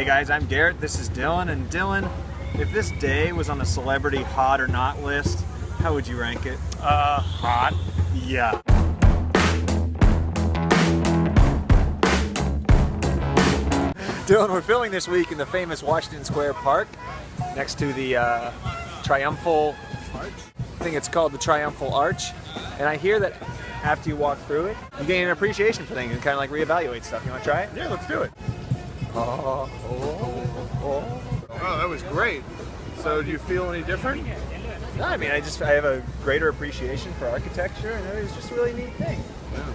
Hey guys, I'm Garrett, this is Dylan, and Dylan, if this day was on the celebrity hot or not list, how would you rank it? Hot. Yeah. Dylan, we're filming this week in the famous Washington Square Park, next to the Triumphal Arch. I think it's called the Triumphal Arch, and I hear that after you walk through it, you gain an appreciation for things and kind of like reevaluate stuff. You want to try it? Yeah, let's do it. Oh, that was great. So do you feel any different? No, I mean, I have a greater appreciation for architecture, and it was just a really neat thing. Yeah.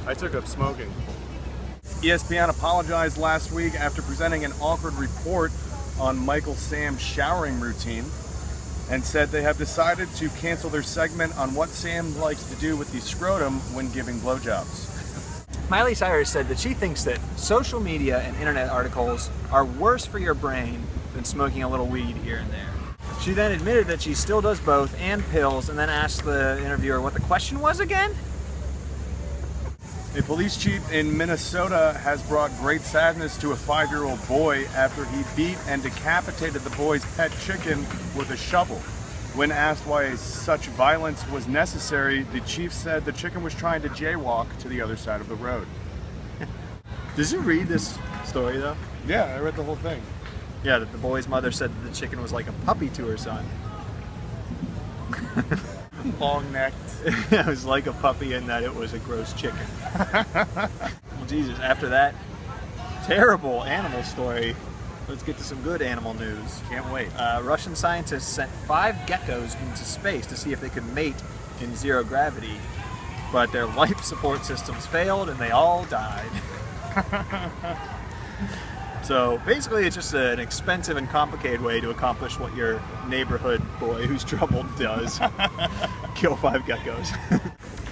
I took up smoking. ESPN apologized last week after presenting an awkward report on Michael Sam's showering routine and said they have decided to cancel their segment on what Sam likes to do with the scrotum when giving blowjobs. Miley Cyrus said that she thinks that social media and internet articles are worse for your brain than smoking a little weed here and there. She then admitted that she still does both and pills, and then asked the interviewer what the question was again? A police chief in Minnesota has brought great sadness to a 5-year-old boy after he beat and decapitated the boy's pet chicken with a shovel. When asked why such violence was necessary, the chief said the chicken was trying to jaywalk to the other side of the road. Did you read this story though? Yeah, I read the whole thing. Yeah, that the boy's mother said that the chicken was like a puppy to her son. Long-necked. It was like a puppy in that it was a gross chicken. Well, Jesus, after that terrible animal story, let's get to some good animal news. Can't wait. Russian scientists sent 5 geckos into space to see if they could mate in zero gravity, but their life support systems failed and they all died. So basically it's just an expensive and complicated way to accomplish what your neighborhood boy who's troubled does. Kill 5 geckos.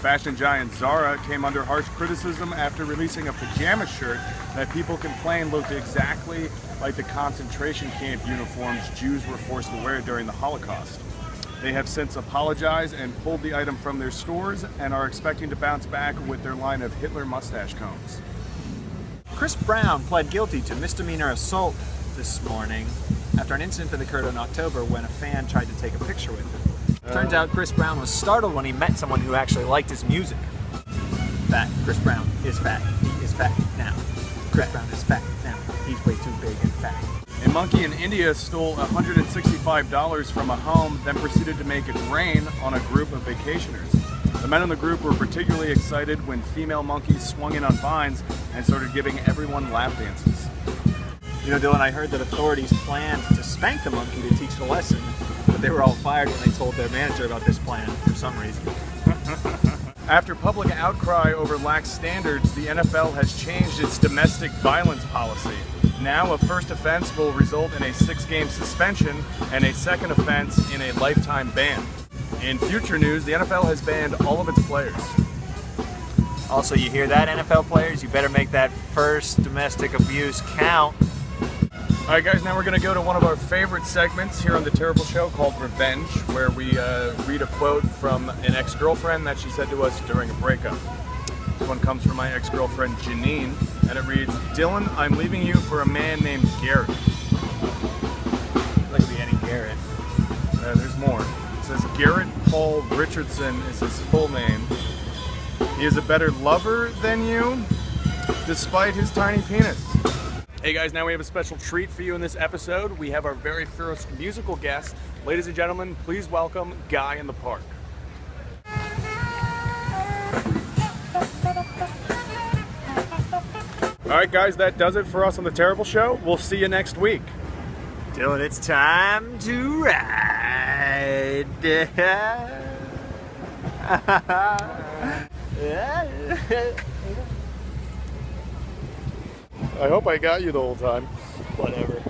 Fashion giant Zara came under harsh criticism after releasing a pajama shirt that people complained looked exactly like the concentration camp uniforms Jews were forced to wear during the Holocaust. They have since apologized and pulled the item from their stores and are expecting to bounce back with their line of Hitler mustache combs. Chris Brown pled guilty to misdemeanor assault this morning after an incident that occurred in October when a fan tried to take a picture with him. Turns out Chris Brown was startled when he met someone who actually liked his music. Fat. Chris Brown is fat. He is fat now. Chris Brown is fat now. He's way too big and fat. A monkey in India stole $165 from a home, then proceeded to make it rain on a group of vacationers. The men in the group were particularly excited when female monkeys swung in on vines and started giving everyone lap dances. You know, Dylan, I heard that authorities planned to spank the monkey to teach the lesson, but they were all fired when they told their manager about this plan for some reason. After public outcry over lax standards, the NFL has changed its domestic violence policy. Now a first offense will result in a 6-game suspension and a second offense in a lifetime ban. In future news, the NFL has banned all of its players. Also, you hear that, NFL players? You better make that first domestic abuse count. All right, guys, now we're going to go to one of our favorite segments here on The Terrible Show called Revenge, where we read a quote from an ex-girlfriend that she said to us during a breakup. This one comes from my ex-girlfriend, Janine, and it reads, "Dylan, I'm leaving you for a man named Garrett." Like be any Garrett. There's more. It says, "Garrett Paul Richardson is his full name. He is a better lover than you, despite his tiny penis." Hey guys, now we have a special treat for you in this episode. We have our very first musical guest. Ladies and gentlemen, please welcome Guy in the Park. All right, guys, that does it for us on The Terrible Show. We'll see you next week. Dylan, it's time to ride. I hope I got you the whole time. Whatever.